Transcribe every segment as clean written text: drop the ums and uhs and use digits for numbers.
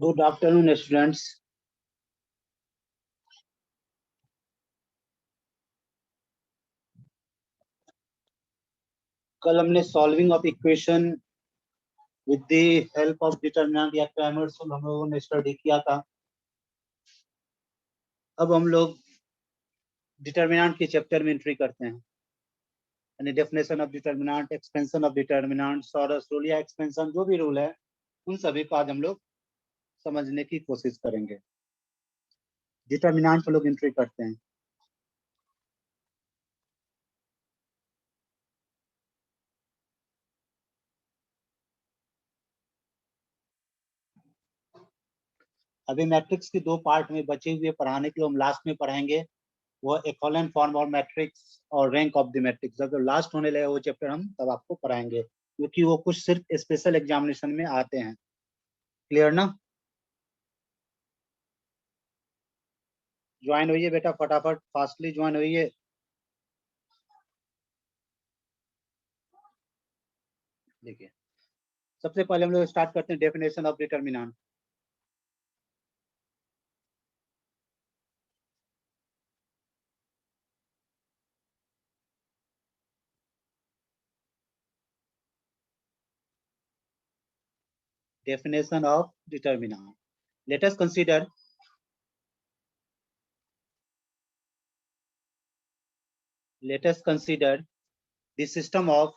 Good afternoon students. कल हमने solving of equation with the help of determinant या Cramer's rule हम लोगों ने स्टडी किया था। अब हम लोग डिटरमिनेंट के चैप्टर में एंट्री करते हैं, यानी definition of determinant, expansion of determinant, sorus rule या एक्सपेंशन जो भी रूल है उन सभी को आज हम लोग समझने की कोशिश करेंगे। डिटरमिनेंट पे लोग एंट्री करते हैं। अभी मैट्रिक्स के दो पार्ट में बचे हुए पढ़ाने के लिए हम लास्ट में पढ़ाएंगे, वो इक्विवेलेंट फॉर्म और मैट्रिक्स और रैंक ऑफ द मैट्रिक्स। जब लास्ट होने लगे वो चैप्टर हम तब आपको पढ़ाएंगे, क्योंकि वो कुछ सिर्फ स्पेशल एग्जामिनेशन में आते हैं। क्लियर ना? ज्वाइन होइए बेटा, फटाफट फास्टली ज्वाइन होइए। देखिए, सबसे पहले हम लोग स्टार्ट करते हैं definition of determinant. Definition of determinant. Let us consider the system of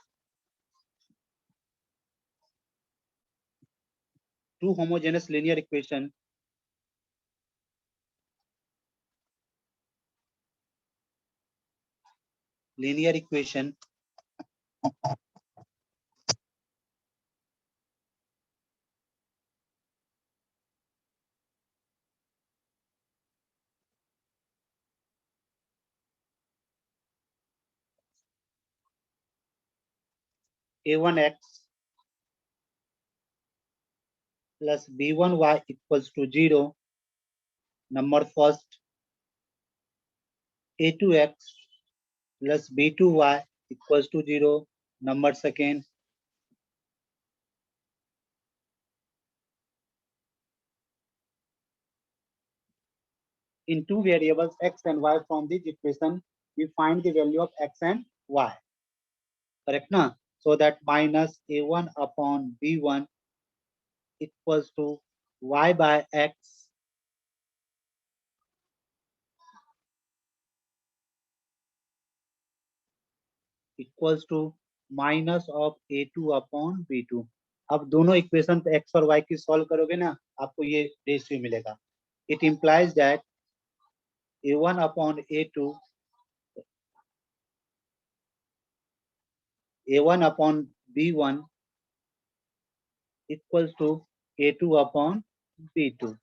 two homogeneous linear equation a1x plus b1y equals to 0, number first, a2x plus b2y equals to 0, number second, in two variables x and y. From this equation we find the value of x and y, correct na? So that minus a1 upon b1 equals to y by x equals to minus of a2 upon b2. अब दोनों equation पे x और y की solve करोगे ना, आपको ये ratio मिलेगा. It implies that a1 upon a2 a1 upon b1 equals to a2 upon b2.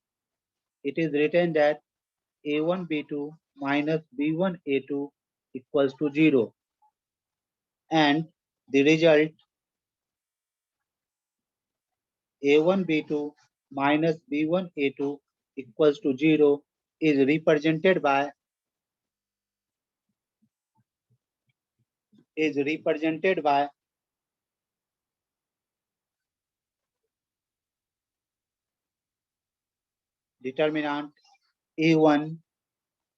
It is written that a1 b2 minus b1 a2 equals to 0, and the result a1 b2 minus b1 a2 equals to 0 is represented by determinant a1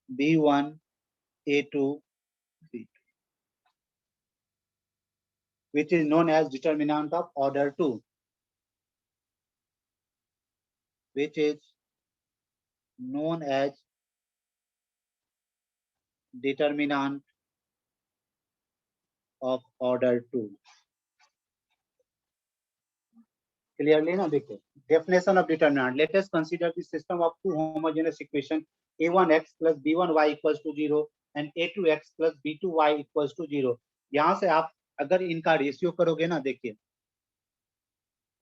b1 a2 b2, which is known as determinant of order 2, which is known as determinant of order 2. Clearly ना? देखो, definition of determinant. Let us consider the system of two homogeneous equation a1x plus b1y equals to 0 and a2x plus b2y equals to 0. यहाँ से आप अगर इनका ratio करोगे ना, देखिए,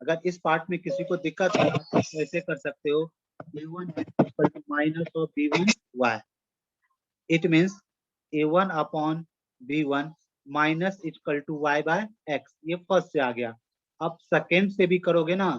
अगर इस पार्ट में किसी को दिक्कत है तो ऐसे कर सकते हो, a1x equal to minus of b1y. It means a1 upon b1 minus equal to y by x. ये फर्स्ट से आ गया. अब सेकेंड से भी करोगे ना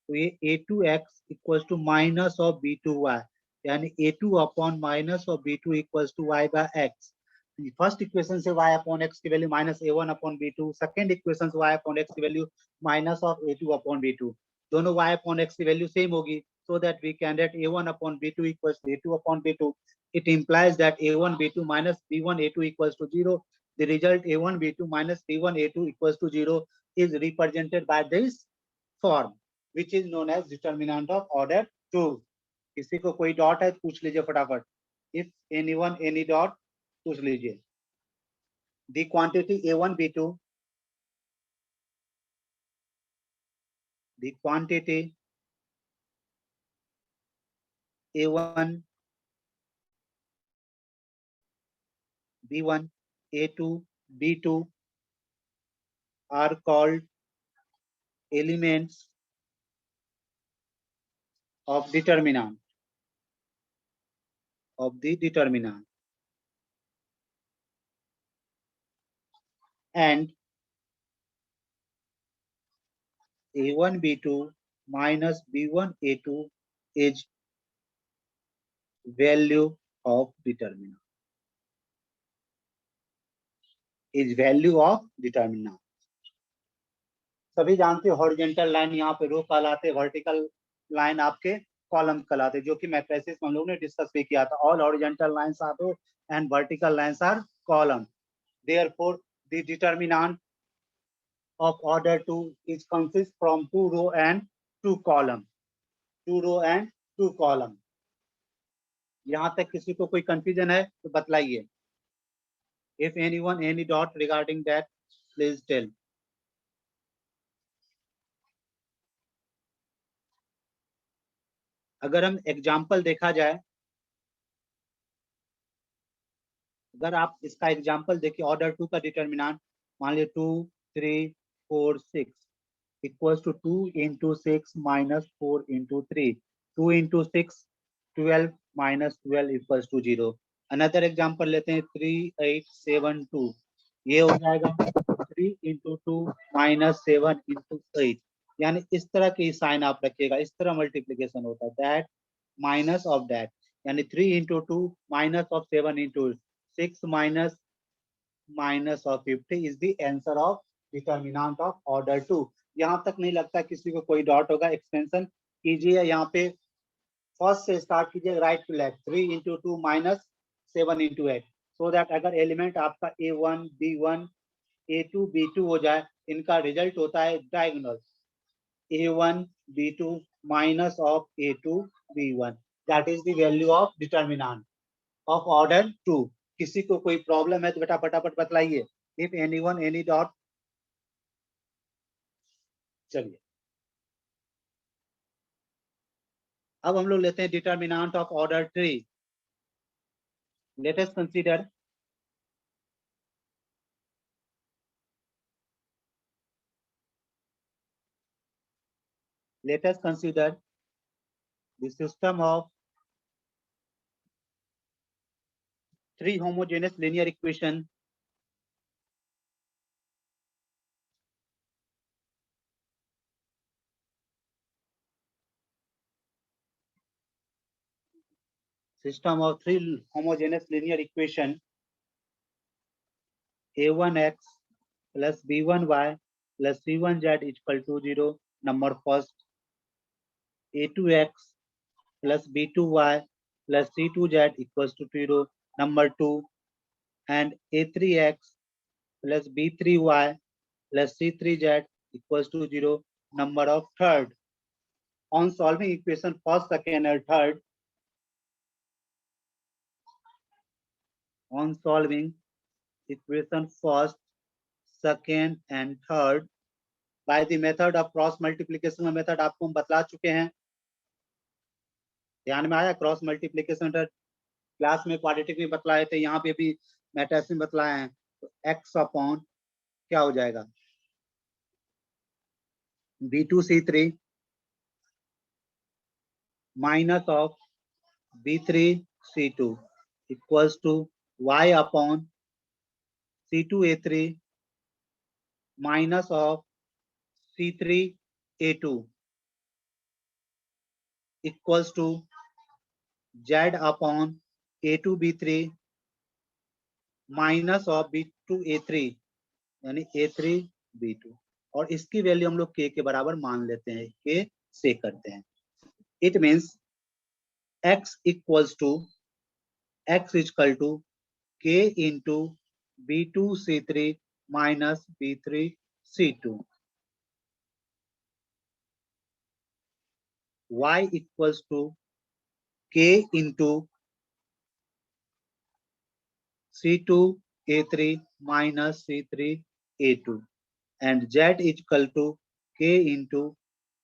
तो ये a2x equals to minus of b2y, यानी a2 upon minus of b2 equals to y by x. First equation से y अपॉन x की वैल्यू minus a1 upon b2, second equation से y अपॉन x की वैल्यू minus of a2 upon b2. दोनों y upon x की वैल्यू same होगी, so that we can get A1 upon B2 equals to A2 upon B2. It implies that A1 B2 minus B1 A2 equals to 0. The result A1 B2 minus B1 A2 equals to 0 is represented by this form, which is known as determinant of order 2. किसी को कोई dot है पूछ लीजिए फटाफट. If anyone any dot पूछ लीजिए. The quantity A1 B2, the quantity A1 B1 A2 B2 are called elements of determinant of the determinant, and A1 B2 minus B1 A2 is value of determinant, is value of determinant. सभी जानते हो horizontal line यहाँ पे रो कहलाते, vertical line आपके column कहलाते, जो कि मैट्रिसेस में हम लोगों ने डिस्कस भी किया था. All horizontal lines are row and vertical lines are column. Therefore the determinant of order 2 is consists from 2 row and 2 column. 2 row and 2 column. यहाँ तक किसी को कोई कंफ्यूजन है तो बतलाइए. If anyone any doubt regarding that, please tell. अगर हम example देखा जाए, अगर आप इसका एग्जाम्पल देखिए, ऑर्डर 2 का डिटरमिनेंट मान लीजिए 2 3 4 6 equals to 2 into 6 minus 4 into 3. 2 into 6 12 minus 12 equals to 0. Another example लेते हैं 3 8 7 2. ये हो जाएगा 3 into 2 minus 7 into 8. यानी इस तरह की साइन आप रखिएगा, इस तरह मल्टीप्लीकेशन होता है. दैट माइनस ऑफ दैट, यानी 3 into 2 minus of 7 into 6 minus minus of 50 is the answer of determinant of order 2. यहाँ तक नहीं लगता किसी को कोई डॉट होगा. एक्सपेंशन कीजिए, यहाँ पे फर्स्ट से स्टार्ट कीजिए right to left. 3 into 2 minus 7 into 8, so that अगर एलिमेंट आपका A1 B1 A2 B2 हो जाए, इनका रिजल्ट होता है diagonal A1 B2 minus of A2 B1. That is the value of determinant of order 2. किसी को कोई प्रॉब्लम है तो बेटा फटाफट बतलाइए. If anyone any doubt. चलिए अब हम लोग लेते हैं determinant of order 3. Let us consider the system of 3 homogeneous linear equation A1x plus B1y plus C1z equal to 0. Number first. A2x plus B2y plus C2z equals to 0. Number 2. And A3x plus B3y plus C3z equals to 0. Number of third. On solving equation first, second and third. On solving equation first, second and third by the method of cross multiplication. का method आपको हम बतला चुके हैं, ध्यान में आया. Cross multiplication class में क्वाड्रेटिक में बतलाए थे, यहाँ पे भी मैट्रिक्स में बतलाए हैं. तो x अपॉन क्या हो जाएगा B2C3 minus of B3C2 equals to y upon C2A3 minus of C3A2 equals to Z upon A2B3 minus of B2A3 यानी A3B2. और इसकी वैल्यू हम लोग k के बराबर मान लेते हैं, k से करते हैं. It means x equals to x is equal to k into B2 C3 minus B3 C2. Y equals to k into C2 A3 minus C3 A2, and Z is equal to k into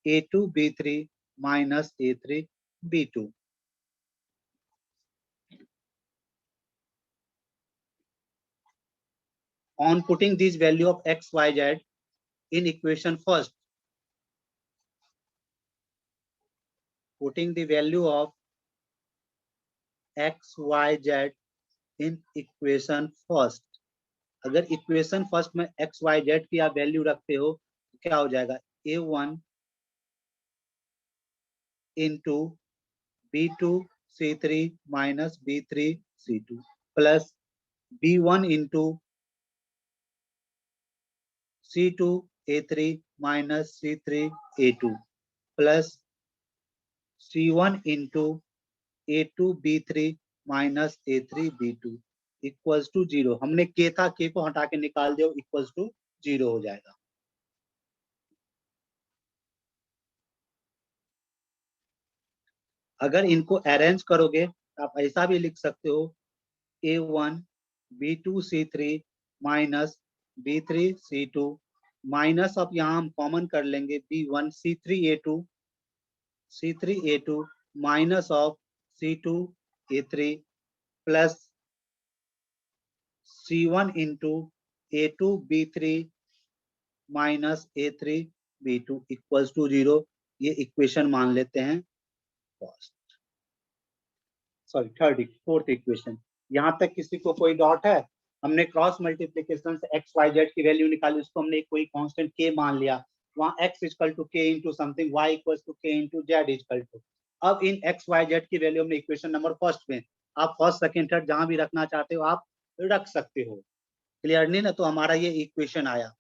A2 B3 minus A3 B2. On putting this value of x, y, z in equation first, putting the value of x, y, z in equation first. अगर equation first में x y z की आप value रखते हो तो क्या हो जाएगा, a1 into b2 c3 minus b3 c2 plus b1 into c2 a3 minus c3 a2 plus c1 into a2 b3 minus a3 b2 equals to 0। हमने के था, के को हटा के निकाल दो, इक्वल्स टू 0 हो जाएगा। अगर इनको अरेंज करोगे तो आप ऐसा भी लिख सकते हो, a1 b2 c3 minus b3 c2 minus, अब यहाँ हम कॉमन कर लेंगे b1 c3 a2 minus of c2 a3 plus c1 into a2 b3 minus a3 b2 equals to 0। ये इक्वेशन मान लेते हैं first, sorry third, fourth equation. यहाँ तक किसी को कोई डाउट है? हमने क्रॉस मल्टीप्लीकेशन से एक्स वाई जेड की वैल्यू निकाली, उसको हमने कोई कांस्टेंट के मान लिया, वहां x equal to k into something, y equal to k into z equal to. अब इन एक्स वाई जेड की वैल्यू हमने इक्वेशन नंबर फर्स्ट में, आप फर्स्ट सेकंड थर्ड जहां भी रखना चाहते हो आप रख सकते हो। क्लियर नहीं ना? तो हमारा ये इक्वेशन आया।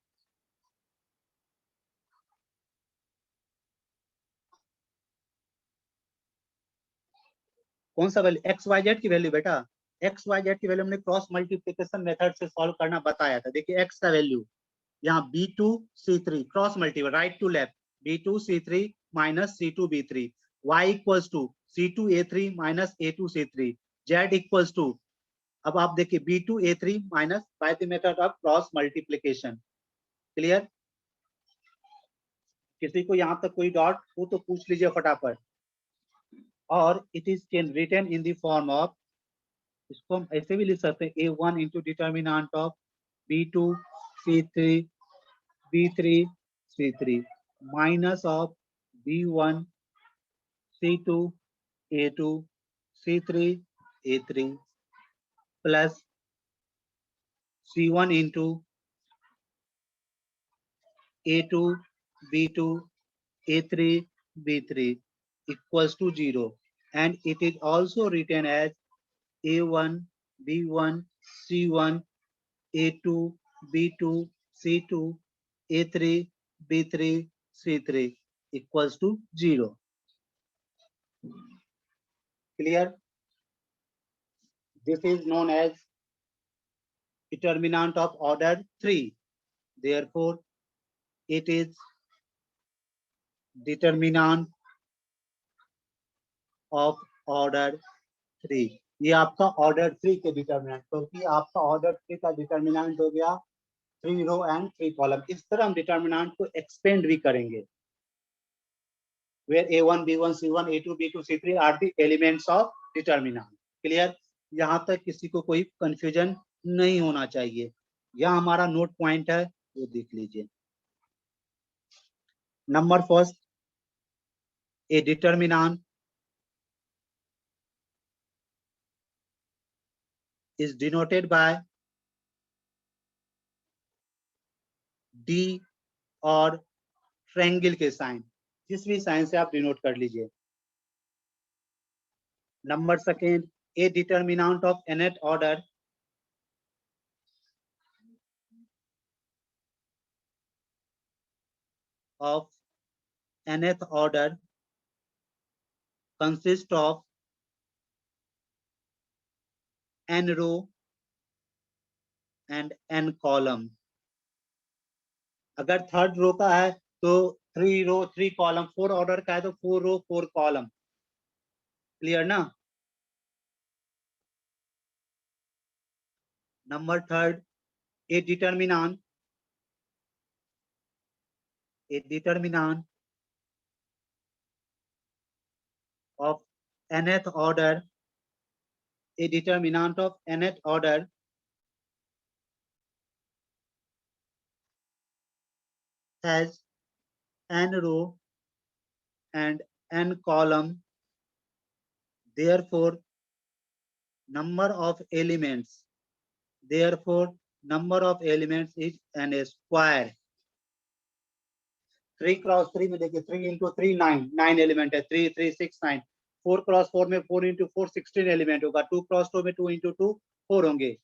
कौन सा वैल्यू? एक्स वाई जेड की वैल्यू बेटा, एक्स वाई जेड की वैल्यू हमने क्रॉस मल्टीप्लीकेशन मेथड से सॉल्व करना बताया था। देखिए एक्स का वैल्यू यहाँ B2 C3 cross multiple right to left, B2 C3 minus C2 B3, y equals to C2 A3 minus A2 C3, z equals to, अब आप देखिए B2 A3 minus by the method of cross multiplication. Clear? किसी को यहाँ तक कोई doubt हो तो पूछ लीजिए फटाफट। और it is written in the form of, इसको हम ऐसे भी लिख सकते हैं, a1 into determinant of B2 C3 B3 C3 minus of B1 C2 A2 C3 A3 plus C1 into A2 B2 A3 B3 equals to 0, and it is also written as A1 B1 C1 A2 B2 C2 A3 B3 C3 equals to 0. Clear? This is known as determinant of order 3. Therefore, it is determinant of order 3. ये आपका order 3 के determinant, क्योंकि आपका order 3 का determinant हो गया 3 row and 3 column. इस तरह हम डिटर्मिनेंट को एक्सपेंड भी करेंगे, where A1 B1 C1 A2 B2 C3 are the elements of determinant. Clear? यहाँ तक किसी को कोई कंफ्यूजन नहीं होना चाहिए। यह हमारा नोट पॉइंट है, वो देख लीजिए। Number first, A determinant is denoted by D और ट्रायंगल के साइन, जिस भी साइन से आप डिनोट कर लीजिए। Number second, A determinant of nth order of nth order consist of n row and n column. अगर थर्ड रो का है तो 3 रो 3 कॉलम, 4 ऑर्डर का है तो 4 रो 4 कॉलम। क्लियर ना? Number third, a determinant of nth order, a determinant of nth order has n row and n column. Therefore, number of elements is n square. 3 cross 3 में देखिए 3 into 3 9 element है, 3 3 6 9। 4 cross 4 में 4 into 4 16 element होगा। 2 cross 2 में 2 into 2 4 होंगे।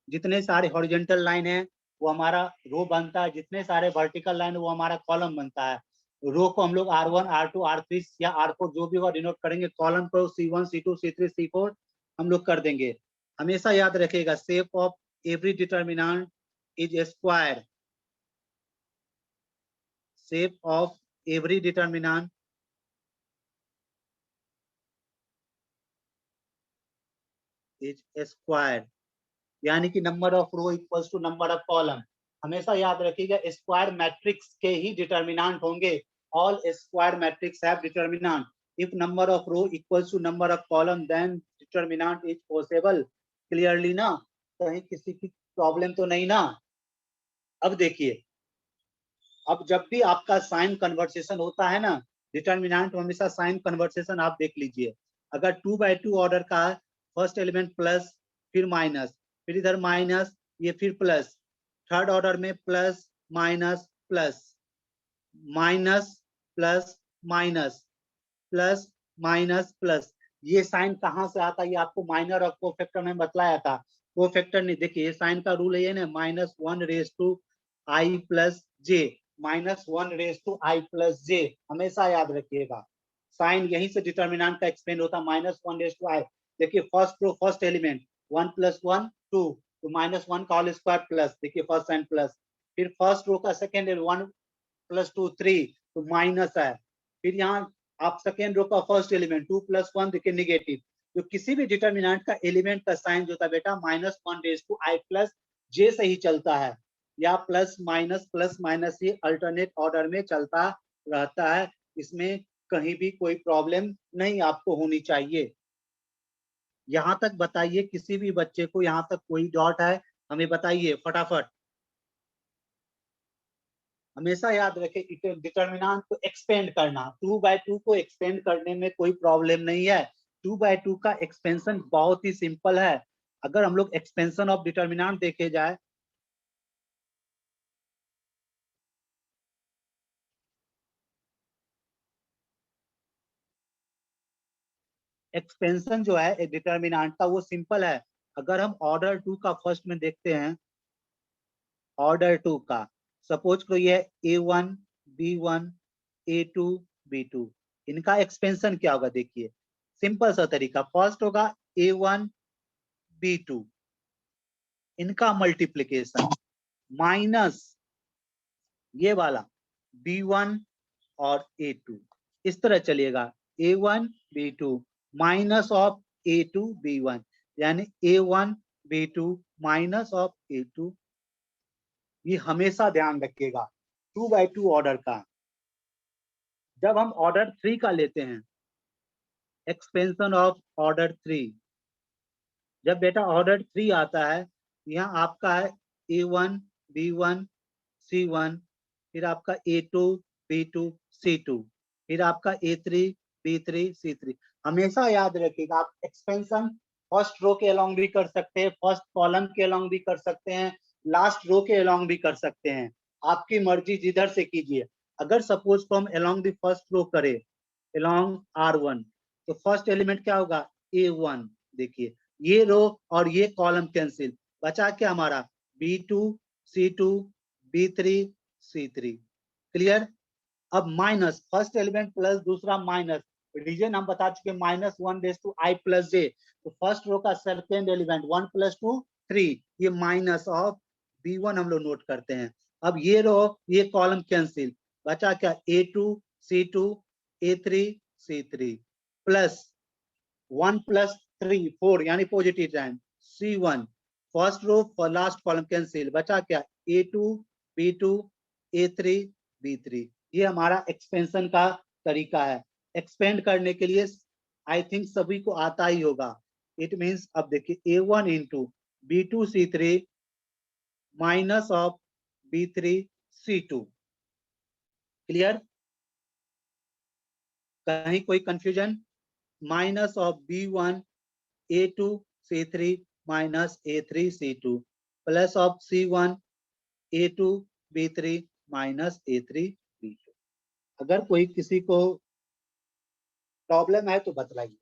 जितने सारे horizontal line है वो हमारा रो बनता है, जितने सारे वर्टिकल लाइन वो हमारा कॉलम बनता है। रो को हम लोग R1 R2 R3 या R4 जो भी होगा डिनोट करेंगे। कॉलम को C1 C2 C3 C4 हम लोग कर देंगे। हमेशा याद रखिएगा, shape of every determinant is square. Shape of every determinant is square, यानी कि number of row equals to number of column. हमेशा याद रखिएगा, स्क्वायर मैट्रिक्स के ही डिटर्मिनेंट होंगे। All square matrix have determinant. If number of row equals to number of column then determinant is possible. Clearly ना? कहीं किसी की प्रॉब्लम तो नहीं ना? अब देखिए, अब जब भी आपका साइन कन्वर्सेशन होता है ना, डिटर्मिनेंट हमेशा साइन कन्वर्सेशन आप देख लीजिए। अगर 2/2 ऑर्डर का फर्स्ट एलिमेंट प्लस फिर माइनस, फिर इधर माइनस, ये फिर प्लस, थर्ड ऑर्डर में plus minus plus minus plus minus plus minus plus, ये साइन कहाँ से आता है? ये आपको माइनर और कोफैक्टर में बतलाया था। कोफैक्टर नहीं, देखिए ये साइन का रूल है ना, -1 प्लस जे, -1 प्लस जे। हमेशा याद रखिएगा, साइन यहीं से डिटर्मिनेंट का एक्सपेंड होता है, -1 देखिए फर्स्ट रो फर्स्ट एलिमेंट 1 + 1 2, तो -1 का होल स्क्वायर प्लस, देखिए फर्स्ट साइन प्लस। फिर फर्स्ट रो का सेकेंड 1 + 2 3, तो माइनस है। फिर यहाँ आप सेकेंड रो का फर्स्ट एलिमेंट 2 + 1 देखिए निगेटिव। तो किसी भी डिटर्मिनेंट का एलिमेंट का साइन जो था बेटा -1 प्लस जे से ही चलता है, या प्लस माइनस ही अल्टरनेट ऑर्डर में चलता रहता है। इसमें कहीं भी कोई प्रॉब्लम नहीं आपको होनी चाहिए। यहां तक बताइए, किसी भी बच्चे को यहां तक कोई डॉट है हमें बताइए फटाफट। हमेशा याद रखें, डिटर्मिनेंट को एक्सपेंड करना, 2/2 को एक्सपेंड करने में कोई प्रॉब्लम नहीं है। 2/2 का एक्सपेंशन बहुत ही सिंपल है। अगर हम लोग एक्सपेंशन ऑफ डिटर्मिनेंट देखे जाए, एक्सपेंशन जो है डिटर्मिनेंट का वो सिंपल है। अगर हम ऑर्डर 2 का फर्स्ट में देखते हैं, ऑर्डर 2 का सपोज करो ये A1 B1 A2 B2, इनका एक्सपेंशन क्या होगा? देखिए सिंपल सा तरीका, फर्स्ट होगा A1 B2, इनका मल्टीप्लीकेशन माइनस ये वाला B1 और A2, इस तरह चलिएगा। A1 B2 minus of A2 B1, यानी A1 B2 minus of A2। ये हमेशा ध्यान रखिएगा 2/2 ऑर्डर का। जब हम ऑर्डर 3 का लेते हैं, एक्सपेंशन ऑफ ऑर्डर 3, जब बेटा ऑर्डर 3 आता है, यहाँ आपका है A1 B1 C1, फिर आपका A2 B2 C2, फिर आपका A3 B3 C3। हमेशा याद रखिएगा, आप एक्सपेंशन फर्स्ट रो के अलोंग भी कर सकते हैं, फर्स्ट कॉलम के अलोंग भी कर सकते हैं, लास्ट रो के अलोंग भी कर सकते हैं। आपकी मर्जी जिधर से कीजिए। अगर सपोज को हम अलोंग द फर्स्ट रो करें, अलोंग R1, तो फर्स्ट एलिमेंट क्या होगा? A1। देखिए ये रो और ये कॉलम कैंसिल, बचा क्या हमारा? B2 C2 B3 C3। Clear? अब माइनस फर्स्ट एलिमेंट प्लस दूसरा माइनस, रीजन हम बता चुके -1 raise to i plus j, तो फर्स्ट रो का सेकंड एलिमेंट 1 + 2 3, ये माइनस ऑफ b1 हम लोग नोट करते हैं। अब ये रो ये कॉलम कैंसिल, बचा क्या a2 c2 a3 c3 plus 1 + 3 4 यानी positive sign c1, first row for last column cancel, बचा क्या a2 b2 a3 b3। ये हमारा एक्सपेंशन का तरीका है। एक्सपेंड करने के लिए आई थिंक सभी को आता ही होगा। इट मींस अब देखिए a1 into b2 c3 minus of b3 c2। Clear? कहीं कोई confusion? Minus of b1 a2 c3 minus a3 c2 plus of c1 a2 b3 minus a3 b2। अगर कोई किसी को प्रॉब्लम है तो बताइए।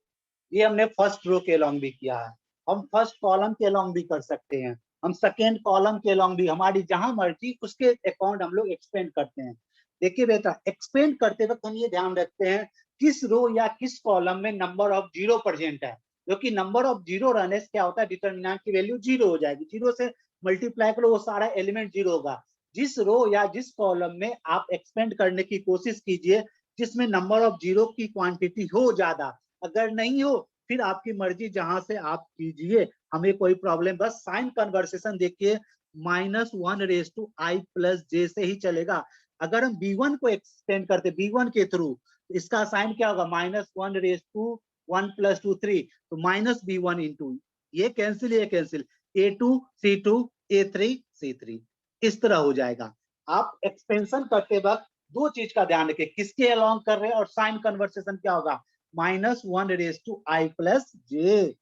ये हमने फर्स्ट रो के अलोंग भी किया है, हम फर्स्ट कॉलम के अलोंग भी कर सकते हैं, हम सेकेंड कॉलम के अलोंग भी, हमारी जहां मर्जी उसके अकाउंट हम लोग एक्सपेंड करते हैं। देखिए बेटा, एक्सपेंड करते वक्त हम ये ध्यान रखते हैं किस रो या किस कॉलम में नंबर ऑफ जीरो प्रेजेंट है, क्योंकि नंबर ऑफ जीरो रहने से क्या होता है, डिटर्मिनेंट की वैल्यू जीरो हो जाएगी, जीरो से मल्टीप्लाई करो वो सारा एलिमेंट जीरो होगा। जिस रो या जिस कॉलम में आप एक्सपेंड करने की कोशिश कीजिए जिसमें नंबर ऑफ जीरो की क्वांटिटी हो ज्यादा, अगर नहीं हो फिर आपकी मर्जी जहां से आप कीजिए, हमें कोई प्रॉब्लम, बस साइन कन्वर्सेशन देखिए -1 raise to i plus j से ही चलेगा। अगर हम b1 को एक्सटेंड करते b1 के थ्रू, इसका साइन क्या होगा -1 रेज टू 1 + 2 3, तो माइनस b1 इंटू ये कैंसिल ये cancel a2 c2 a3 c3, इस तरह हो जाएगा। आप एक्सपेंशन करते वक्त दो चीज का ध्यान रखें, किसके अलोंग कर रहे हैं और साइन कन्वर्सेशन क्या होगा, -1 raise to i plus j।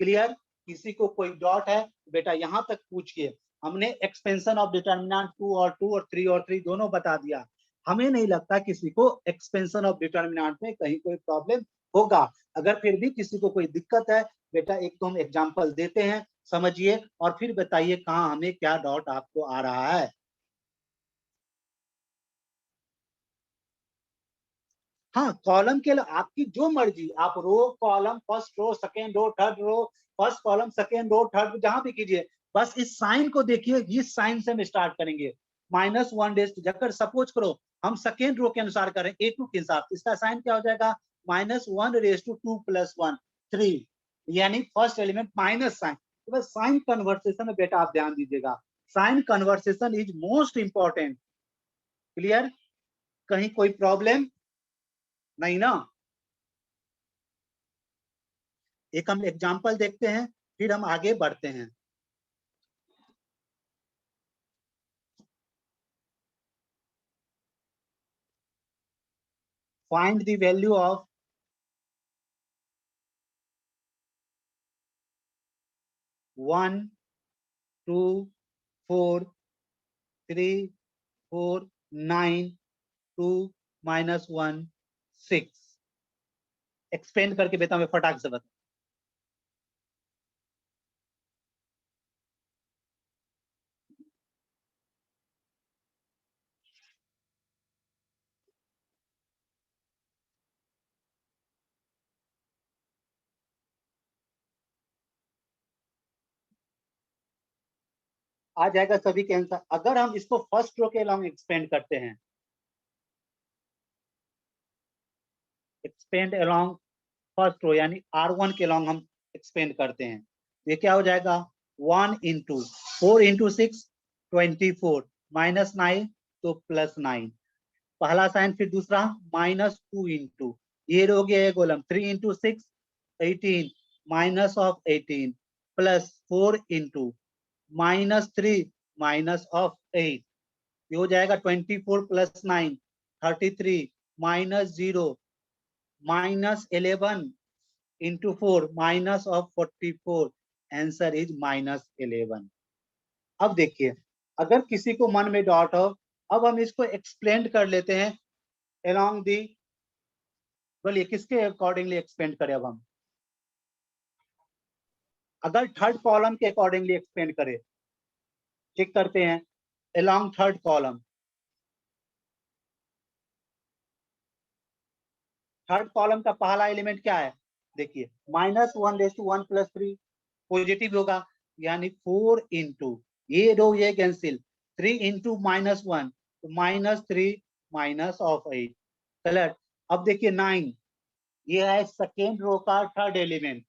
Clear? किसी को कोई डॉट है बेटा यहां तक पूछिए। हमने एक्सपेंशन ऑफ डिटर्मिनेंट 2 और 2 और 3 और 3 दोनों बता दिया। हमें नहीं लगता किसी को एक्सपेंशन ऑफ डिटर्मिनेंट में कहीं कोई प्रॉब्लम होगा। अगर फिर भी किसी को कोई दिक्कत है बेटा, एक तो हम एग्जांपल देते हैं, समझिए और फिर बताइए कहाँ हमें क्या डाउट आपको आ रहा है। हाँ, कॉलम के लिए आपकी जो मर्जी, आप row column first row second row third row, first column second row third, जहां भी कीजिए, बस इस साइन को देखिए, इस साइन से हम स्टार्ट करेंगे। -1 रेज टू, अगर सपोज करो हम सेकेंड रो के अनुसार करें a2 के साथ, इसका साइन क्या हो जाएगा -1 रेज टू 2 + 1 3, यानी फर्स्ट एलिमेंट माइनस साइन। तो बस साइन कन्वर्सेशन में बेटा आप ध्यान दीजिएगा, sign conversation is most important. Clear? कहीं कोई प्रॉब्लम नहीं ना? एक हम एग्जाम्पल देखते हैं फिर हम आगे बढ़ते हैं। Find the value of 1 2 4 3 4 9 2 -1 6। Expand करके बेटा मैं फटाक से बता। आ जाएगा सभी के आंसर। अगर हम इसको फर्स्ट रो के लॉन्ग एक्सपेंड करते हैं, एक्सपेंड अलोंग फर्स्ट रो यानी R1 के लॉन्ग हम एक्सपेंड करते हैं, ये क्या हो जाएगा 1 इंटू 4 इंटू 6 24 -9 तो +9, पहला साइन, फिर दूसरा -2 इंटू ये हो गया ये column 3 into 6 18 minus of 18 plus 4 into -3 minus of 8, ये हो जाएगा 24 + 9 33 -0 -11 into 4 minus of 44, answer is -11। अब देखिए, अगर किसी को मन में डाउट हो, अब हम इसको एक्सप्लेन कर लेते हैं अलोंग दी, बोलिए किसके अकॉर्डिंगली एक्सपेंड करें। अब हम अगर थर्ड कॉलम के अकॉर्डिंगली एक्सपेंड करें, चेक करते हैं along third column, third column का पहला एलिमेंट क्या है, देखिए -1 + 1 + 3 पॉजिटिव होगा, यानी 4 इंटू ये रो ये कैंसिल 3 इंटू -1 तो -3 -8 कलर। अब देखिए 9 ये है सेकेंड रो का थर्ड एलिमेंट,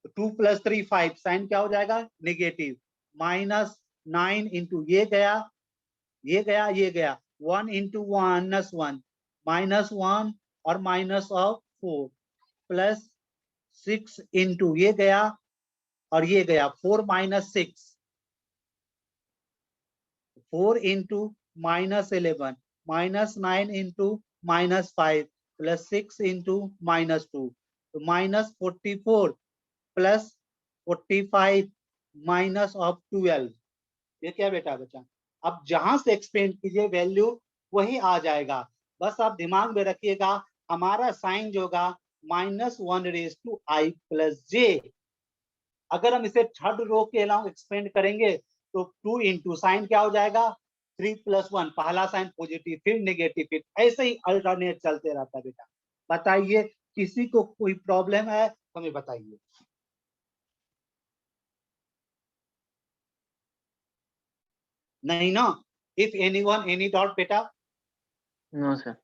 2 + 3 5 साइन क्या हो जाएगा नेगेटिव, -9 इंटू ये गया ये गया ये गया 1 इंटू -1 -1 और -4 प्लस 6 इंटू ये गया और ये गया 4 - 6 4 इंटू -11 -9 इंटू -5 प्लस 6 इंटू -2 तो -44 प्लस 45 -12 ये क्या बेटा बचा। अब जहां से एक्सपेंड कीजिए वैल्यू वही आ जाएगा, बस आप दिमाग में रखिएगा हमारा साइन जो होगा -1 + i+j। अगर हम इसे थर्ड रो के अलावा एक्सपेंड करेंगे तो 2 इंटू साइन क्या हो जाएगा 3 + 1 पहला साइन पॉजिटिव फिर नेगेटिव फिर ऐसे ही अल्टरनेट चलते रहता है बेटा। बताइए किसी को कोई प्रॉब्लम है हमें बताइए। नहीं ना, इफ एनीवन एनी डाउट बेटा। No sir.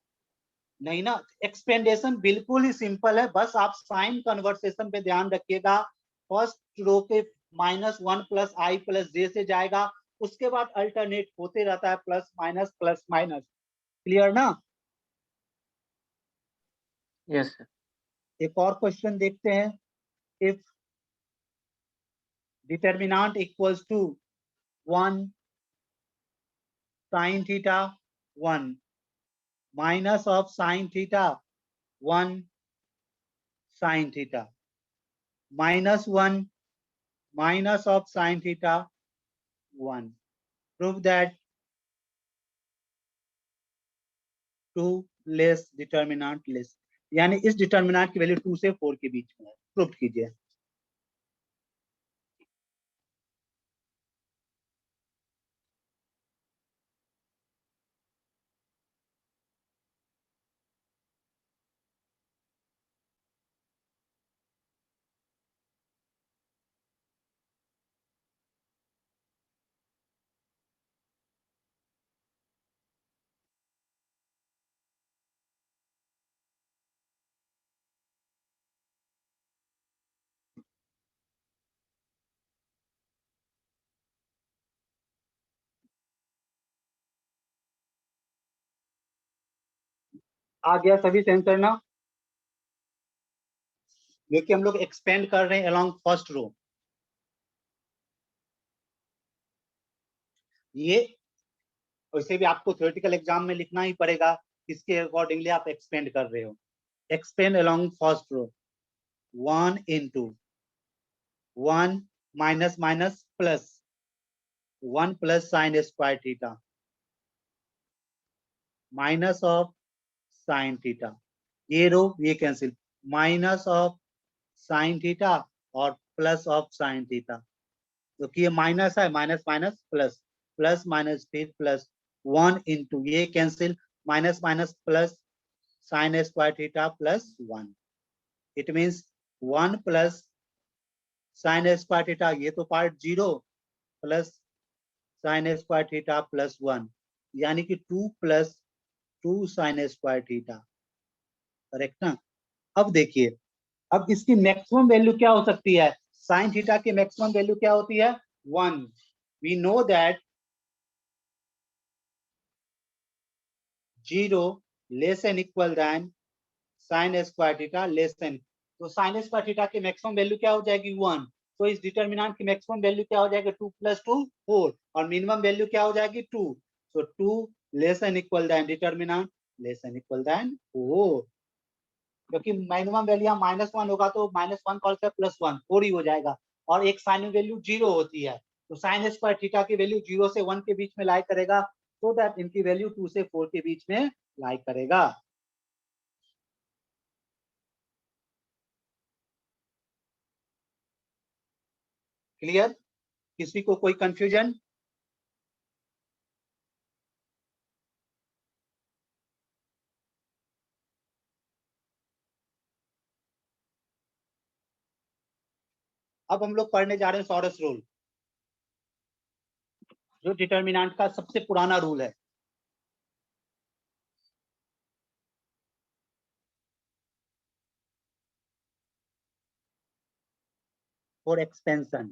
नहीं ना, एक्सपेंडेशन बिल्कुल ही सिंपल है, बस आप साइन कन्वर्सेशन पे ध्यान रखिएगा। फर्स्ट रो के -1 + i + j से जाएगा, उसके बाद अल्टरनेट होते रहता है प्लस माइनस। क्लियर ना। Yes sir. एक और क्वेश्चन देखते हैं। If determinant equals to 1 sin theta 1 minus of sin theta 1 sin theta -1 minus of sin theta 1, prove that 2 less determinant less, यानी इस डिटर्मिनेंट की वैल्यू 2 से 4 के बीच में है, प्रूव कीजिए। आ गया सभी सेंसर ना। देखिए हम लोग एक्सपेंड कर रहे हैं अलोंग फर्स्ट रो, ये वैसे भी आपको थ्योरेटिकल एग्जाम में लिखना ही पड़ेगा, इसके अकॉर्डिंगली आप एक्सपेंड कर रहे हो। Expand along first row 1 into 1 minus minus plus 1 + sin square theta minus of sin theta, ये रो ये cancel, minus of sin theta और प्लस ऑफ sin थीटा, क्योंकि ये माइनस है minus minus plus plus minus फिर plus 1 into ये cancel minus minus plus sin square theta plus 1, it means 1 + sin square theta ये तो part 0 plus sin square theta plus 1, यानी कि 2 + 2 sin square theta, correct ना। अब देखिए अब इसकी मैक्सिमम वैल्यू क्या हो सकती है, साइन थीटा की मैक्सिमम वैल्यू क्या होती है 1। We know that 0 less than equal than sine square theta less than, तो साइन स्क्वायर थीटा की मैक्सिमम वैल्यू क्या हो जाएगी 1, तो इस डिटर्मिनेंट की मैक्सिमम वैल्यू क्या हो जाएगी 2 + 2 4 और मिनिमम वैल्यू क्या हो जाएगी 2, तो 2 less than equal than determinant less than equal than 4, क्योंकि मिनिमम वैल्यू -1 होगा तो -1 कॉल से +1 4 ही हो जाएगा, और एक साइन वैल्यू 0 होती है, तो साइन स्क्वायर थीटा की वैल्यू 0 से 1 के बीच में लाई करेगा, सो दैट इनकी वैल्यू 2 से 4 के बीच में लाई करेगा। क्लियर, किसी को कोई कंफ्यूजन। अब हम लोग पढ़ने जा रहे हैं सॉरस रूल, जो डिटर्मिनेंट का सबसे पुराना रूल है। फॉर एक्सपेंशन,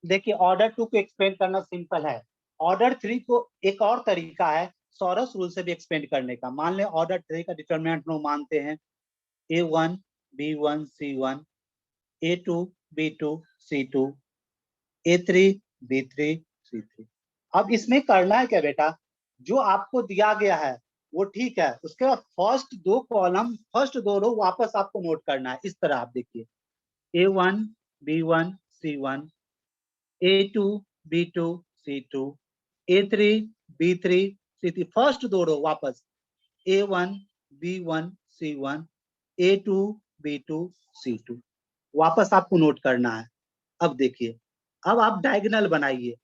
देखिए ऑर्डर 2 को एक्सपेंड करना सिंपल है। ऑर्डर 3 को एक और तरीका है सॉरस रूल से भी एक्सपेंड करने का। मान लें ऑर्डर 3 का डिटर्मिनेंट लोग मानते हैं A1 B1 C1, A2 B2 C2, A3 B3 C3। अब इसमें करना है क्या बेटा, जो आपको दिया गया है वो ठीक है, उसके बाद फर्स्ट दो कॉलम फर्स्ट दो रो वापस आपको नोट करना है। इस तरह आप देखिए A1 B1 C1, A2 B2 C2, A3 B3 C3, first दो रो वापस A1 B1 C1, A2 B2 C2 वापस आपको नोट करना है। अब देखिए, अब आप डायगोनल बनाइए।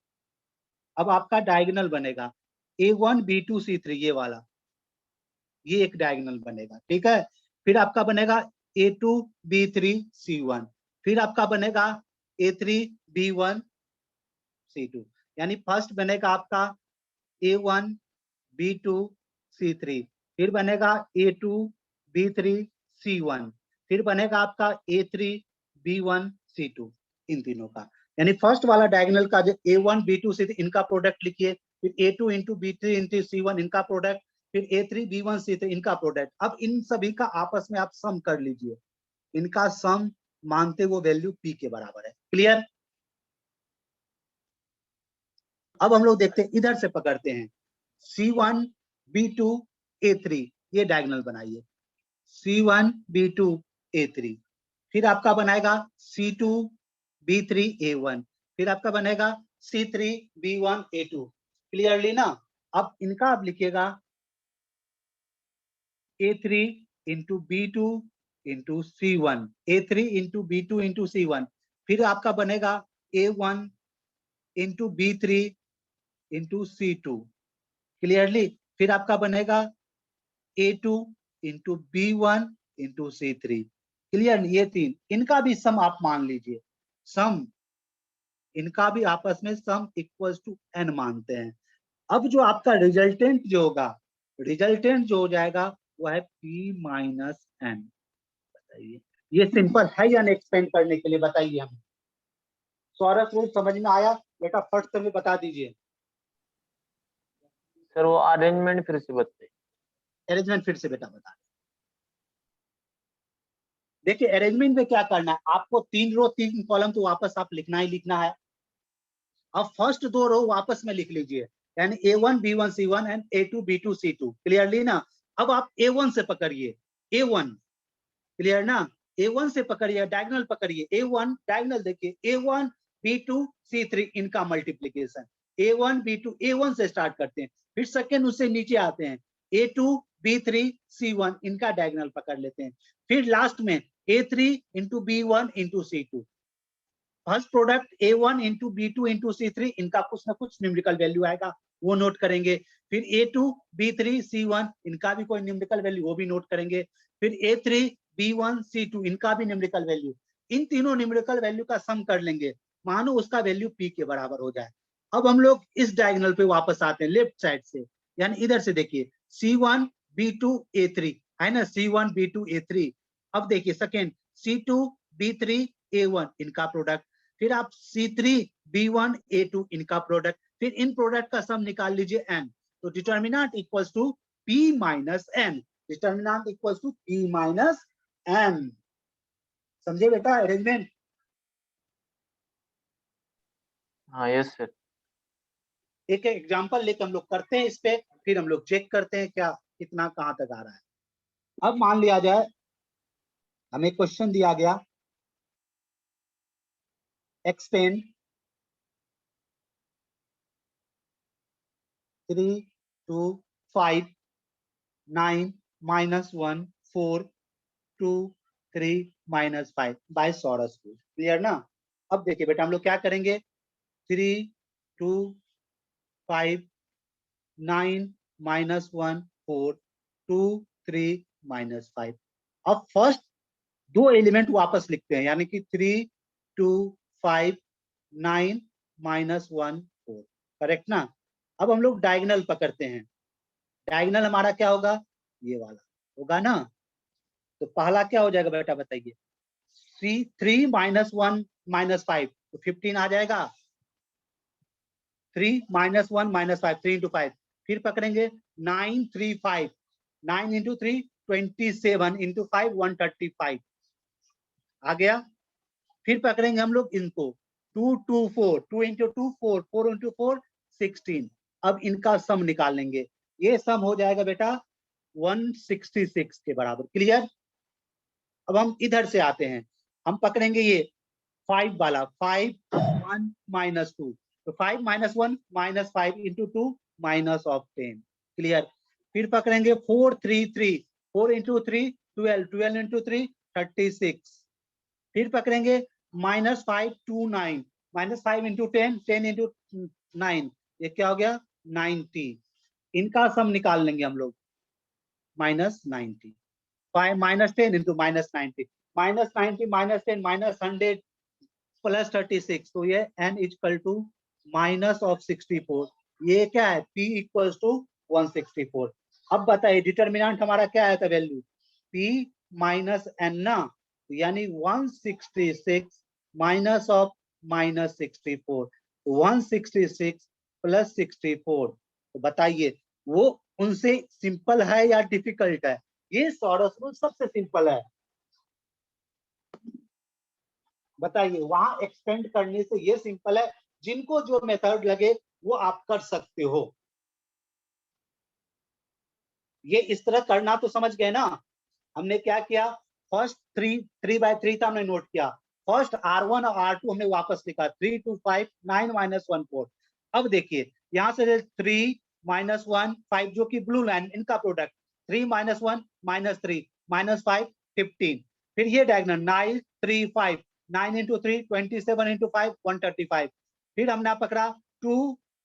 अब आपका डायगोनल बनेगा A1 B2 C3, ये वाला, ये एक डायगोनल बनेगा, ठीक है। फिर आपका बनेगा A2 B3 C1, फिर आपका बनेगा A3 B1 C2, यानी फर्स्ट बनेगा आपका A1 B2 C3, फिर बनेगा A2 B3 C1, फिर बनेगा आपका A3 B1 C2, इन तीनों का। यानी फर्स्ट वाला डायगोनल का जो A1 B2 C3 इनका प्रोडक्ट लिखिए, फिर A2 into B3 into C1 इनका प्रोडक्ट, फिर A3 B1 C3 इनका प्रोडक्ट। अब इन सभी का आपस में आप सम कर लीजिए, इनका सम मानते वो वैल्यू P के बराबर है। क्लियर? अब हम लोग देखते हैं, इधर से पकड़ते हैं C1 B2 A3, ये डायगोनल बनाइए C1 B2 A3, फिर आपका बनाएगा C2 B3 A1, फिर आपका बनेगा C3 B1 A2। क्लियरली ना? अब इनका आप लिखिएगा A3 into B2 into C1, A3 into B2 into C1, फिर आपका बनेगा A1 into B3 into C2। Clearly? फिर आपका बनेगा A2 into B1 into C3। Clear? ये तीन, इनका भी सम आप मान लीजिए, सम इनका भी आपस में सम इक्वल्स टू n मानते हैं। अब जो आपका रिजल्टेंट जो होगा, रिजल्टेंट जो हो जाएगा वो है P माइनस n। बताइए ये सिंपल है या नहीं एक्सपेंड करने के लिए? बताइए हमें। सौरभ रूल समझ में आया बेटा? फर्स्ट में बता दीजिए। सर वो अरेंजमेंट फिर से बताइए। अरेंजमेंट फिर से बेटा बता। देखिए अरेंजमेंट में क्या करना है, आपको 3 रो 3 कॉलम तो वापस आप लिखना ही लिखना है। अब फर्स्ट दो रो वापस में लिख लीजिए, यानी A1 B1 C1 and A2 B2 C2। Clearly ना? अब आप A1 से पकड़िए, A1, क्लियर ना? A1 से पकड़िए, डायगोनल पकड़िए, A1 डायगोनल देखिए A1 B2 C3 इनका मल्टीप्लीकेशन, A1 B2 A1 से स्टार्ट करते हैं, फिर सेकेंड उससे नीचे आते हैं A2 B3 C1 इनका डायगोनल पकड़ लेते हैं, फिर लास्ट में A3 into B1 into C2। First product A1 into B2 into C3 इनका कुछ ना कुछ न्यूमेरिकल वैल्यू आएगा, वो नोट करेंगे। फिर A2 B3 C1 इनका भी कोई न्यूमेरिकल वैल्यू, वो भी नोट करेंगे। फिर A3 B1 C2 इनका भी न्यूमेरिकल वैल्यू। इन तीनों न्यूमेरिकल वैल्यू का सम कर लेंगे, मानो उसका वैल्यू P के बराबर हो जाए। अब हम लोग इस डायगोनल पे वापस आते हैं लेफ्ट साइड से, यानी इधर से देखिए C1 B2 A3 है ना, C1 B2 A3। अब देखिए सेकेंड C2 B3 A1 इनका प्रोडक्ट, फिर आप C3 B1 A2 इनका प्रोडक्ट, फिर इन प्रोडक्ट का सम निकाल लीजिए n। तो determinant equals to P minus n, determinant equals to P minus n। समझे बेटा अरेंजमेंट? हाँ यस सर। एक एग्जांपल लेके हम लोग करते हैं इस पे, फिर हम लोग चेक करते हैं क्या कितना कहां तक आ रहा है। अब मान लिया जाए हमें क्वेश्चन दिया गया expand 3 2 5 9 -1 4 2 3 -5 by Sarrus rule. Clear ना? अब देखिए बेटा हम लोग क्या करेंगे, 3 2 5 9 -1 4 2 3 -5। अब फर्स्ट दो एलिमेंट वापस लिखते हैं, यानी कि 3 2 5 9 -1 4, करेक्ट ना। अब हम लोग डायगोनल पकड़ते हैं। डायगोनल हमारा क्या होगा, ये वाला होगा ना। तो पहला क्या हो जाएगा बेटा बताइए, 3 -1 -5 तो 15 आ जाएगा। 3 -1 -5 3 into 5, फिर पकड़ेंगे 9 3 5, 9 into 3 27 into 5 135 आ गया। फिर पकड़ेंगे हम लोग इनको 2 2 4, 2 into 2 4, 4 into 4 16। अब इनका सम निकाल लेंगे, ये सम हो जाएगा बेटा 166 के बराबर। क्लियर। अब हम इधर से आते हैं, हम पकड़ेंगे ये 5 वाला, 5 1 -2, तो 5 -1 -5 into 2 -10। क्लियर। फिर पकड़ेंगे 4 3 3, 4 into 3 12, 12 into 3 36। फिर पकड़ेंगे -5 2 9, -5 into 10, 10 into 9, ये क्या हो गया 90। इनका सम निकाल लेंगे हम लोग -90। 5 -10 into -90, -90 -10 -100 +36, तो ये n इक्वल टू -64। ये क्या है, p इक्वल टू 164। अब बताइए डिटर्मिनेंट हमारा क्या आया था वैल्यू, p -n ना, यानी 166 माइनस ऑफ -64, 166 + 64। तो बताइए वो उनसे सिंपल है या डिफिकल्ट है। ये चौरस रूल सबसे सिंपल है, बताइए। वहां एक्सपेंड करने से ये सिंपल है, जिनको जो मेथड लगे वो आप कर सकते हो। ये इस तरह करना तो समझ गए ना। हमने क्या किया, फर्स्ट 3 3/3 था, हमने नोट किया। फर्स्ट R1 और R2 हमने वापस लिखा, 3 2 5 9 -1 4। अब देखिए यहां से 3 -1 5 जो कि ब्लू लाइन, इनका प्रोडक्ट 3 -1 -3 -5 15। फिर ये डायगोनल 9 3 5, 9 into 3 27 into 5 135। फिर हमने पकड़ा 2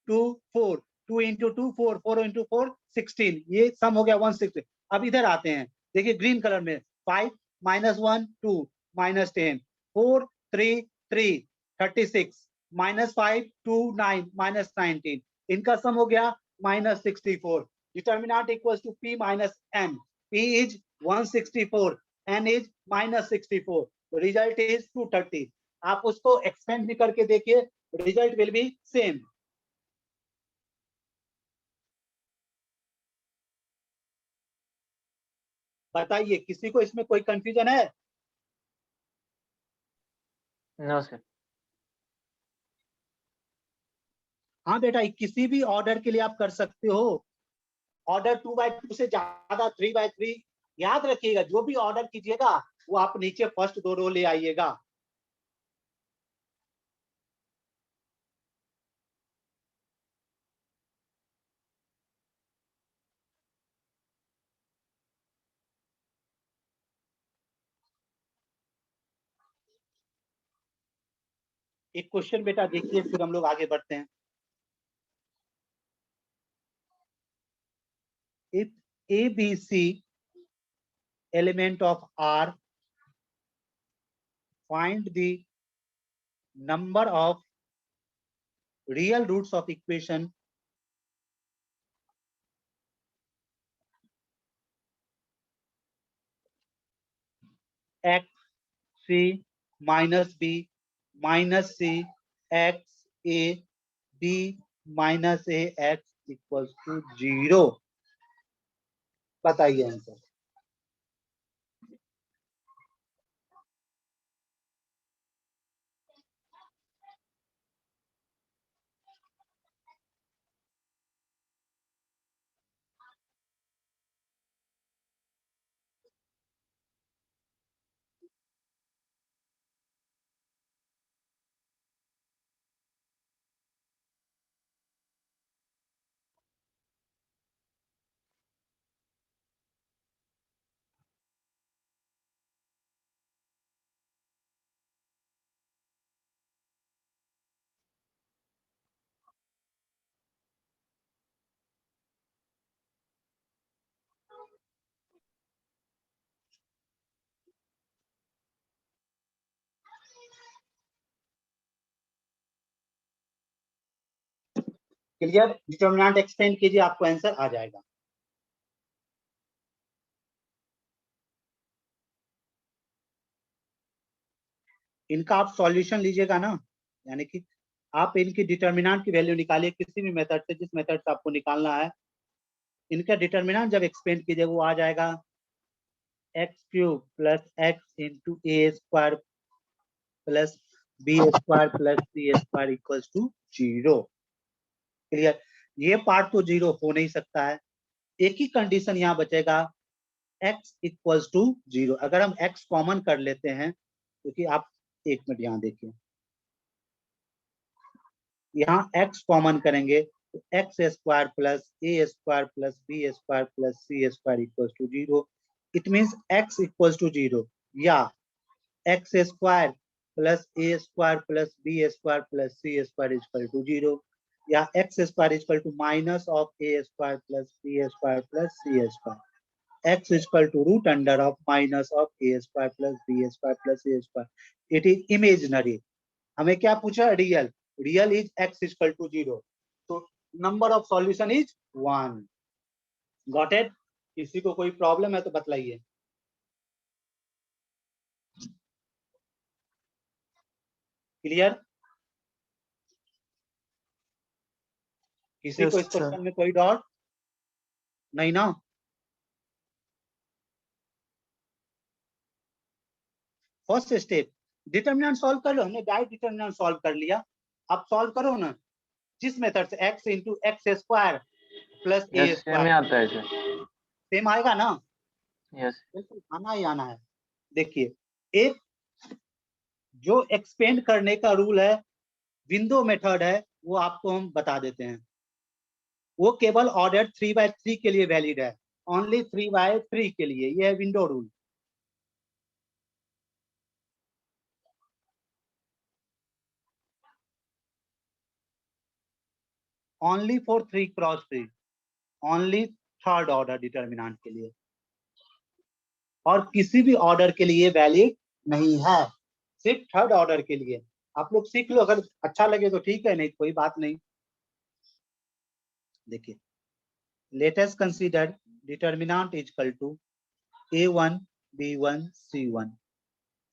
2 4, 2 into 2 4, 4 into 4 16, ये सम हो गया 160। अब इधर आते हैं, देखिए ग्रीन कलर में 5 -1 2 -10, 4 3 3 36, -5 2 9 -19, इनका सम हो गया -64। Determinant equals to p -n, p is 164, n is -64, result is 230। आप उसको एक्सपेंड भी करके देखिए, रिजल्ट विल बी सेम। बताइए किसी को इसमें कोई कंफ्यूजन है। No sir. हाँ बेटा, किसी भी ऑर्डर के लिए आप कर सकते हो। ऑर्डर 2/2 से ज्यादा 3/3, याद रखिएगा जो भी ऑर्डर कीजिएगा वो आप नीचे फर्स्ट 2 रो ले आइएगा। एक क्वेश्चन बेटा देखिए, फिर हम लोग आगे बढ़ते हैं। If ABC element of R, find the number of real roots of equation x c minus b minus c x a b minus a x equals to 0। बताइए आंसर। क्लियर? डिटर्मिनेंट एक्सपेंड कीजिए, आपको answer आ जाएगा। इनका आप solution लीजिएगा ना, यानी कि आप इनकी डिटर्मिनेंट की वैल्यू निकालिए किसी भी मेथड से, जिस मेथड से आपको निकालना है। इनका डिटर्मिनेंट जब एक्सपेंड कीजिए वो आ जाएगा x cube plus x into a square plus b square plus c square equals to 0। Clear? ये पार्ट तो 0 हो नहीं सकता है। एक ही कंडीशन यहाँ बचेगा, x इक्वल्स टू 0। अगर हम x कॉमन कर लेते हैं, क्योंकि आप एक मिनट यहाँ देखिए, यहाँ x कॉमन करेंगे तो x square plus a square plus b square plus c square equals to 0। It means x equals to 0, या x square plus a square plus b square plus c square equal to 0, या x square equal to minus of a square plus b square plus c square, x equal to root under of minus of a square plus b square plus c square. It is imaginary. हमें क्या पूछा? Real. Real is x equal to 0, तो number of solution is 1। Got it? किसी को कोई problem है तो बतलाइए। Clear? किसी को इस क्वेश्चन में कोई डाउट नहीं ना? फर्स्ट स्टेप डिटर्मिनेंट सॉल्व कर लो। हमने डायरेक्ट डिटर्मिनेंट सॉल्व कर लिया। अब सॉल्व करो ना जिस मेथड से, x into x square plus a yes, same square. आता है सर। सेम आएगा ना? यस। बिल्कुल आना ही आना है। देखिए, एक जो एक्सपेंड करने का रूल है, विंडो मेथड है, वो आपको हम बता देते हैं। वो केवल ऑर्डर 3/3 के लिए वैलिड है, ओनली 3/3 के लिए। ये है window rule. Only for 3x3, only third order determinant के लिए, और किसी भी ऑर्डर के लिए वैलिड नहीं है, सिर्फ थर्ड ऑर्डर के लिए। आप लोग सीख लो, अगर अच्छा लगे तो ठीक है, नहीं कोई बात नहीं। देखिए, let us consider determinant is equal to a1 b1 c1,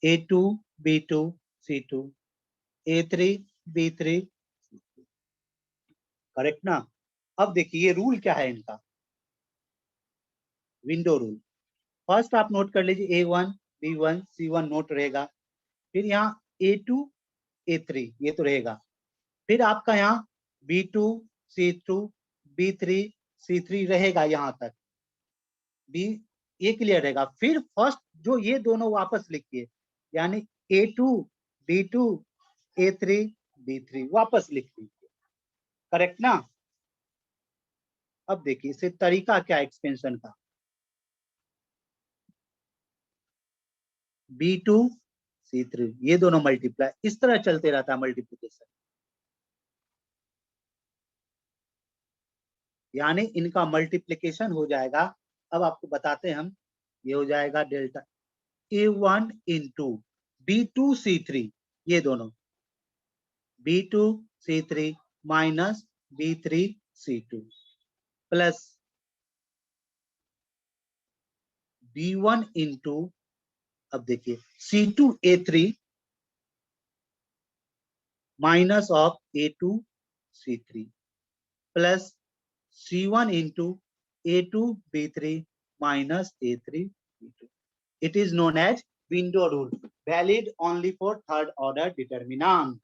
a2 b2 c2, a3 b3। Correct ना? अब देखिए ये रूल क्या है इनका, विंडो रूल। फर्स्ट आप नोट कर लीजिए, a1 b1 c1 नोट रहेगा, फिर यहाँ a2 a3 ये तो रहेगा, फिर आपका यहाँ b2 c2 b3 c3 रहेगा, यहाँ तक बी ये क्लियर रहेगा। फिर फर्स्ट जो ये दोनों वापस लिखिए, यानी a2 b2 a3 b3 वापस लिख लीजिए। करेक्ट ना? अब देखिए इसे तरीका क्या एक्सपेंशन का, b2 c3 ये दोनों मल्टीप्लाई, इस तरह चलते रहता है मल्टीप्लिकेशन, यानी इनका मल्टीप्लिकेशन हो जाएगा। अब आपको बताते हैं हम, ये हो जाएगा delta a1 into b2 c3, ये दोनों b2 c3 minus b3 c2 plus b1 into, अब देखिए c2 a3 minus of a2 c3 plus c1 into a2 b3 minus a3 b2। It is known as window rule, valid only for third order determinant.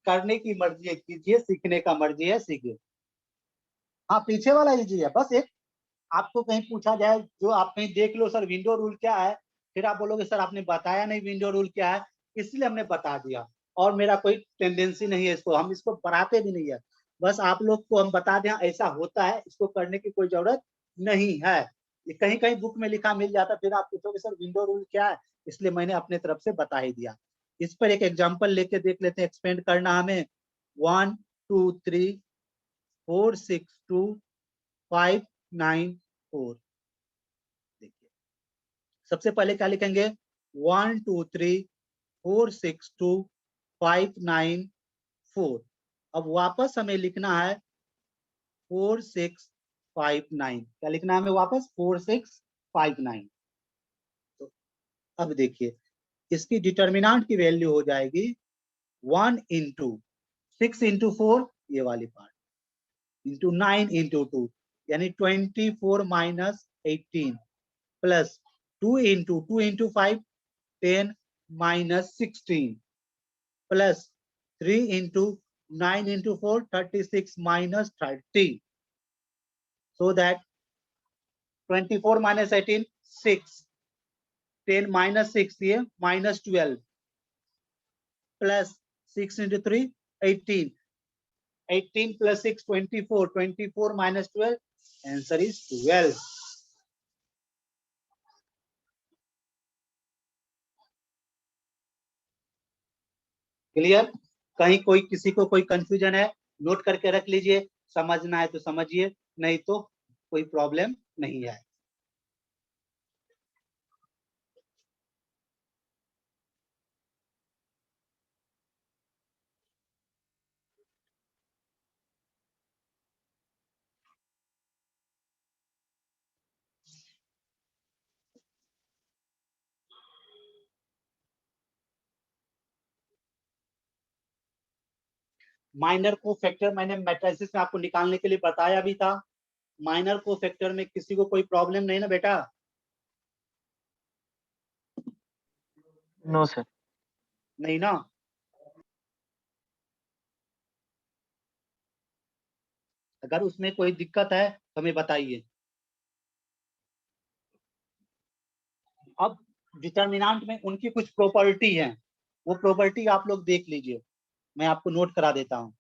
करने की मर्जी है कीजिए, सीखने का मर्जी है सीखिए। हाँ पीछे वाला इजी है, बस एक आपको कहीं पूछा जाए जो आप कहीं देख लो सर विंडो रूल क्या है, फिर आप बोलोगे सर आपने बताया नहीं विंडो रूल क्या है, इसलिए हमने बता दिया। और मेरा कोई टेंडेंसी नहीं है इसको, हम इसको पढ़ाते भी नहीं है, बस आप लोग को हम बता दें ऐसा होता है, इसको करने की कोई जरूरत नहीं है। ये कहीं कहीं बुक में लिखा मिल जाता, फिर आप पूछोगे सर विंडो रूल क्या है, इसलिए मैंने अपने तरफ से बता ही दिया। इस पर एक एग्जाम्पल लेके देख लेते हैं, एक्सपेंड करना हमें 1 2 3 4 6 2 5 9 4। देखिए सबसे पहले क्या लिखेंगे, 1 2 3 4 6 2 5 9 4। अब वापस हमें लिखना है 4659। क्या लिखना है हमें वापस? 4659। तो अब देखिए इसकी डिटर्मिनेंट की वैल्यू हो जाएगी 1 इंटू 6 इंटू 4, ये वाली पार्ट, इंटू 9 इंटू 2, यानी 24 minus 18, plus 2 into 5 10 minus 16, plus 3 into 9 into 4 36 minus 30, so that 24 minus 18 6, 10 minus 6 ये minus 12, plus 6 into 3 18, 18 plus 6 24, 24 minus 12, answer is 12. Clear? कहीं कोई किसी को कोई कंफ्यूजन है नोट करके रख लीजिए, समझना है तो समझिए, नहीं तो कोई प्रॉब्लम नहीं है। माइनर को फैक्टर मैंने मैट्रिसेस में आपको निकालने के लिए बताया भी था। माइनर को फैक्टर में किसी को कोई प्रॉब्लम नहीं ना बेटा? No sir. नहीं ना? अगर उसमें कोई दिक्कत है तो हमें बताइए। अब डिटर्मिनेंट में उनकी कुछ प्रॉपर्टी है, वो प्रॉपर्टी आप लोग देख लीजिए, मैं आपको नोट करा देता हूं।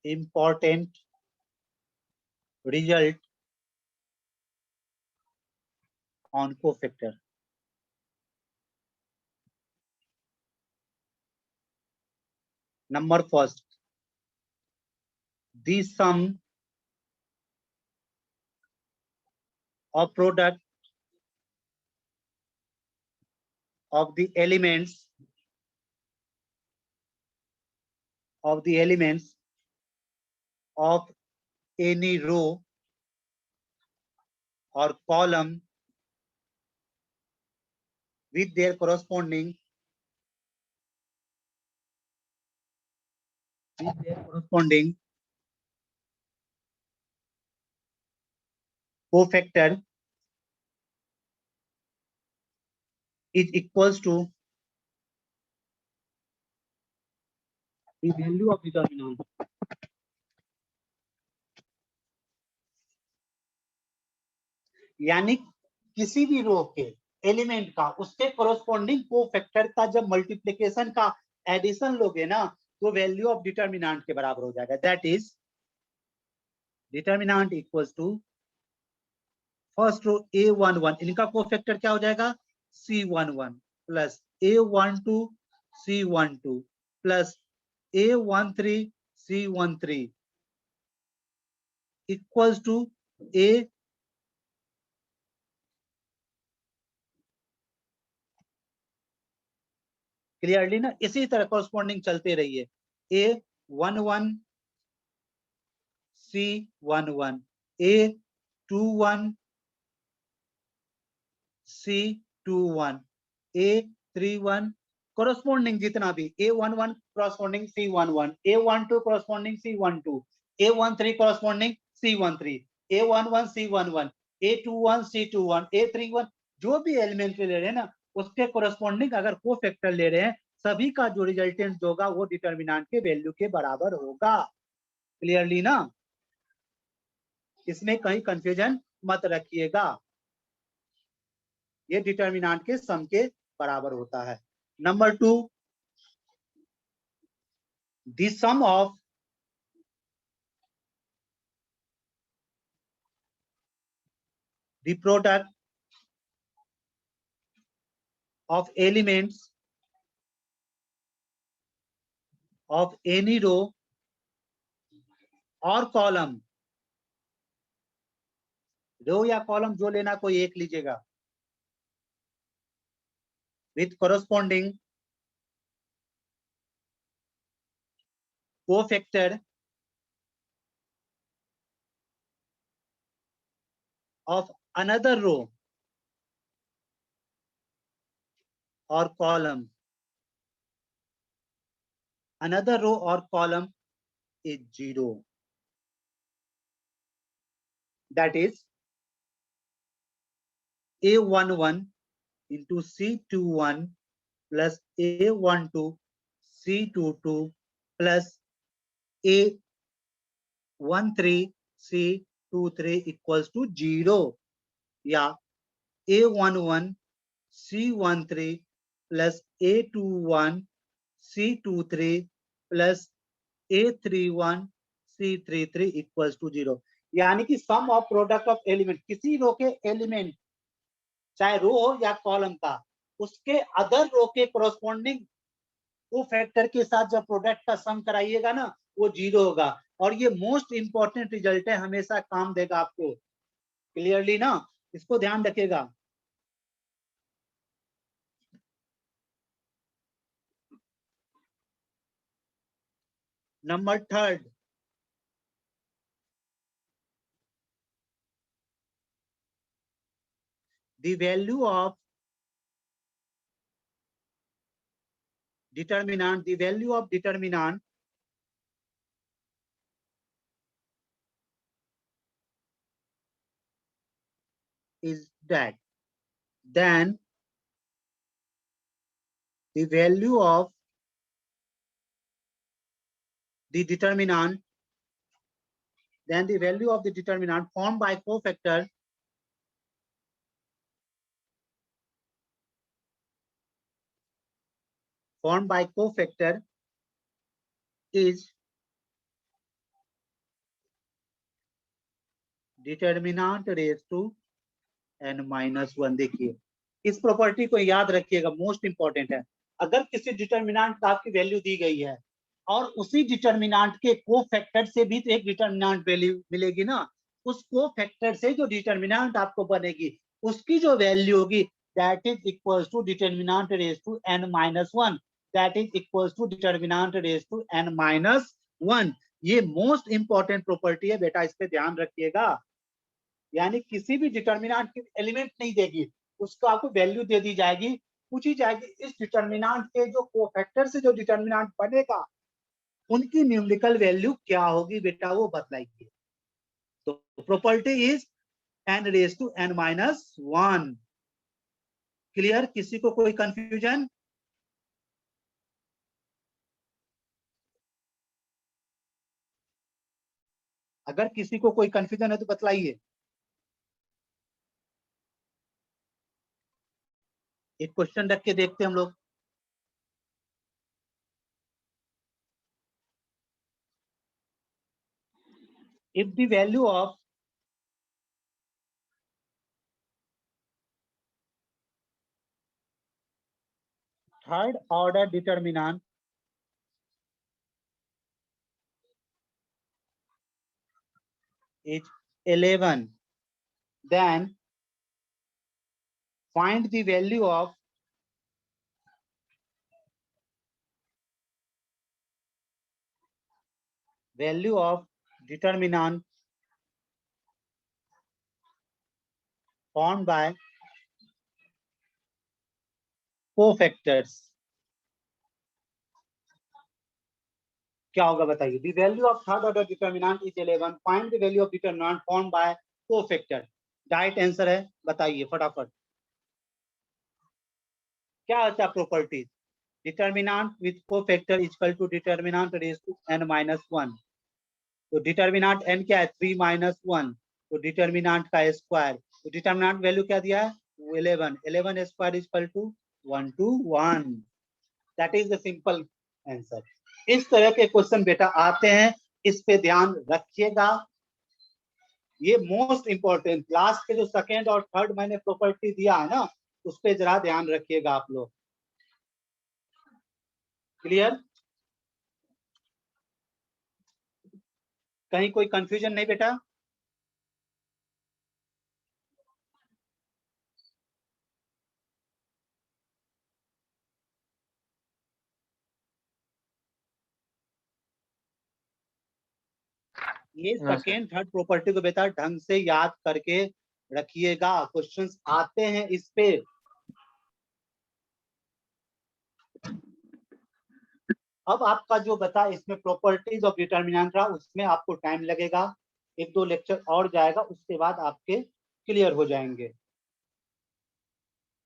important result on cofactor. Number first, the sum of product of the elements of any row or column with their corresponding cofactor is equals to the value of determinant. यानी किसी भी रो के एलिमेंट का उसके corresponding cofactor का जब multiplication का addition लोगे ना तो वैल्यू ऑफ डिटर्मिनेंट के बराबर हो जाएगा। That is determinant equals to first row A11, इनका कोफैक्टर क्या हो जाएगा? C11 plus A12 C12 plus A13 C13 equals to A clearly ना, इसी तरह कोरस्पॉन्डिंग चलते रहिए। A11 C11 A21 C21 A31 corresponding जितना भी A11 corresponding C11 A12 corresponding C12 A13 corresponding C13 A11 C11 A21 C21 A31 जो भी element ले रहे हैं ना उसके कोरस्पॉन्डिंग अगर कोफैक्टर ले रहे हैं सभी का जो रिजल्टेंट होगा वो डिटर्मिनेंट के वैल्यू के बराबर होगा। क्लियरली ना? इसमें कहीं कंफ्यूजन मत रखिएगा, ये डिटर्मिनेंट के सम के बराबर होता है। Number 2, the sum of the product of elements of any row or column row या कॉलम जो लेना कोई एक लीजिएगा with corresponding cofactor of another row or column. Another row or column is 0. That is A11 into C21 plus A12 C22 plus A13 C23 equals to 0. या A11 C13 plus A21 C23 plus A31 C33 equals to 0. यानी कि सम of product of element, किसी रो के element चाहे रो हो या column का, उसके अदर रो के कोरोस्पोंडिंग को फैक्टर के साथ जब प्रोडक्ट का सम कराइएगा ना वो 0 होगा। और ये मोस्ट इंपॉर्टेंट रिजल्ट है, हमेशा काम देगा आपको। क्लियरली ना, इसको ध्यान रखिएगा। Number third, the value of determinant, the value of determinant is that, then the value of the determinant, then the value of the determinant formed by cofactor is determinant raised to n-1। देखिए इस property को याद रखिएगा, most important है। अगर किसी determinant का आपकी वैल्यू दी गई है और उसी डिटर्मिनेंट के कोफैक्टर से भी तो एक डिटर्मिनेंट वैल्यू मिलेगी ना, उस कोफैक्टर से जो डिटर्मिनेंट आपको बनेगी उसकी जो वैल्यू होगी that is equals to determinant raise to n-1, that is equals to determinant raise to n-1। ये मोस्ट इंपॉर्टेंट प्रॉपर्टी है बेटा, इस पे ध्यान रखिएगा। यानी किसी भी डिटर्मिनेंट की एलिमेंट नहीं देगी, उसको आपको वैल्यू दे दी जाएगी, पूछी जाएगी इस डिटर्मिनेंट के जो कोफैक्टर से जो डिटर्मिनेंट बनेगा उनकी न्यूमेरिकल वैल्यू क्या होगी बेटा, वो बतलाइए। तो property is n raise to n-1। Clear? किसी को कोई कंफ्यूजन? अगर किसी को कोई कंफ्यूजन है तो बतलाइए। एक क्वेश्चन रख के देखते हैं हम लोग। If the value of third order determinant is 11, then find the value of determinant formed by cofactors। क्या होगा बताइए? The value of third order determinant is 11, find the value of determinant formed by cofactor। Right answer है, बताइए फटाफट। क्या होता है property? Determinant with cofactor equal to determinant raise to n-1। तो डिटर्मिनेंट n क्या है? 3-1, तो डिटर्मिनेंट का स्क्वायर, तो डिटर्मिनेंट वैल्यू क्या दिया है? 11, 11 square equal to 121। That is the simple answer. इस तरह के क्वेश्चन बेटा आते हैं, इस पे ध्यान रखिएगा, ये मोस्ट इंपॉर्टेंट। लास्ट के जो सेकेंड और थर्ड मैंने प्रॉपर्टी दिया है ना, उस पे जरा ध्यान रखिएगा आप लोग। क्लियर? कहीं कोई कंफ्यूजन नहीं बेटा? ये हाँ, सर। सेकेंड थर्ड प्रॉपर्टी को बेटा ढंग से याद करके रखिएगा, क्वेश्चंस आते हैं इस पे। अब आपका जो बता इसमें प्रॉपर्टीज ऑफ डिटर्मिनेंट रहा, उसमें आपको टाइम लगेगा, 1-2 लेक्चर और जाएगा, उसके बाद आपके क्लियर हो जाएंगे।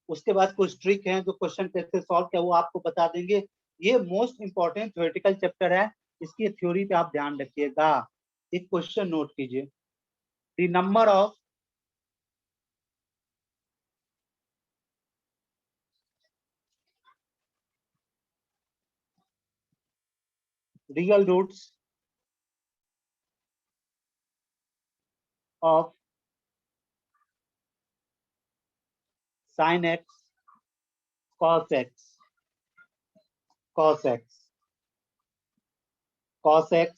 उसके बाद कुछ ट्रिक है जो क्वेश्चन कैसे सॉल्व किया वो आपको बता देंगे। ये मोस्ट इंपॉर्टेंट थ्योरेटिकल चैप्टर है, इसकी थ्योरी पे आप ध्यान रखिएगा। एक क्वेश्चन नोट कीजिए, the number of real roots of sin x cos x cos x cos x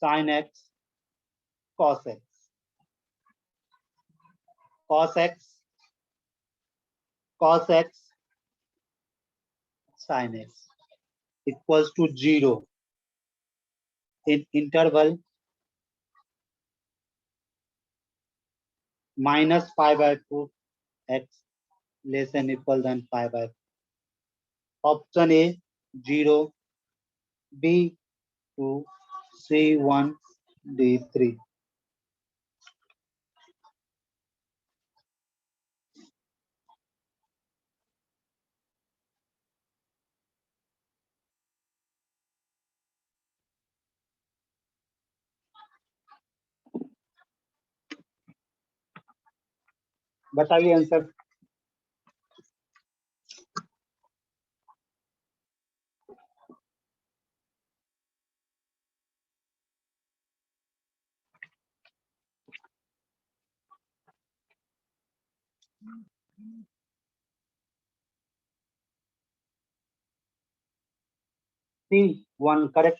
sin x cos x cos x cos x sin x equals to 0 in interval minus pi by 2 x less than equal than pi by 2. Option A 0, B 2, C 1, D 3. बताइए answer. C1 correct.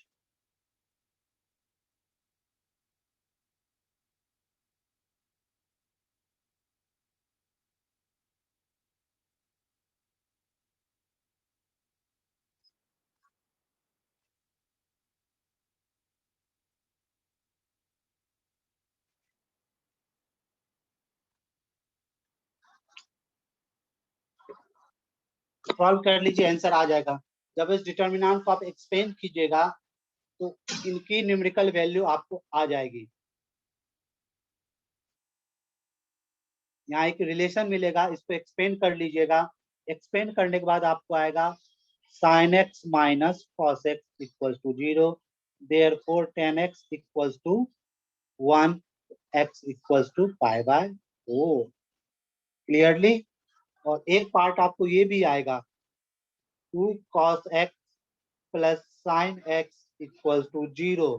Solve कर लीजिए, answer आ जाएगा। जब इस determinant को आप expand कीजिएगा तो इनकी न्यूमेरिकल वैल्यू आपको आ जाएगी। यहाँ एक रिलेशन मिलेगा, इसको एक्सपेंड कर लीजिएगा। एक्सपेंड करने के बाद आपको आएगा sin x minus cos x equals to 0, therefore tan x equals to 1, x equals to pi by 4 clearly. और एक पार्ट आपको ये भी आएगा 2 cos x plus sin x equals to 0,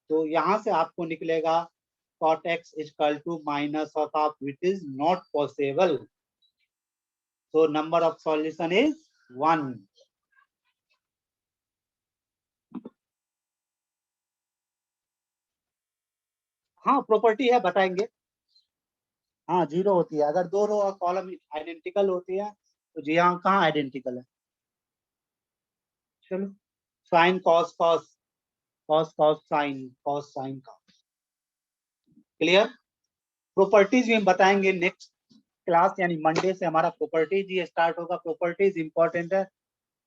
तो यहाँ से आपको निकलेगा cot x equal to minus of half, which is not possible. So number of solution is 1. हाँ प्रॉपर्टी है, बताएंगे। हाँ 0 होती है अगर 2 रो और कॉलम आइडेंटिकल होती है, तो जी हाँ कहाँ आइडेंटिकल है। चलो sine cos cos cos cos sine cos sine cos, clear. Properties भी हम बताएंगे नेक्स्ट क्लास, यानी मंडे से हमारा प्रॉपर्टीज ही स्टार्ट होगा। प्रॉपर्टीज इंपॉर्टेंट है।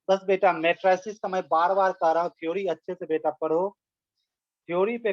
बस बेटा मैट्रिसेस का मैं बार बार कह रहा हूँ, थ्योरी अच्छे से बेटा पढ़ो, थ्योरी पे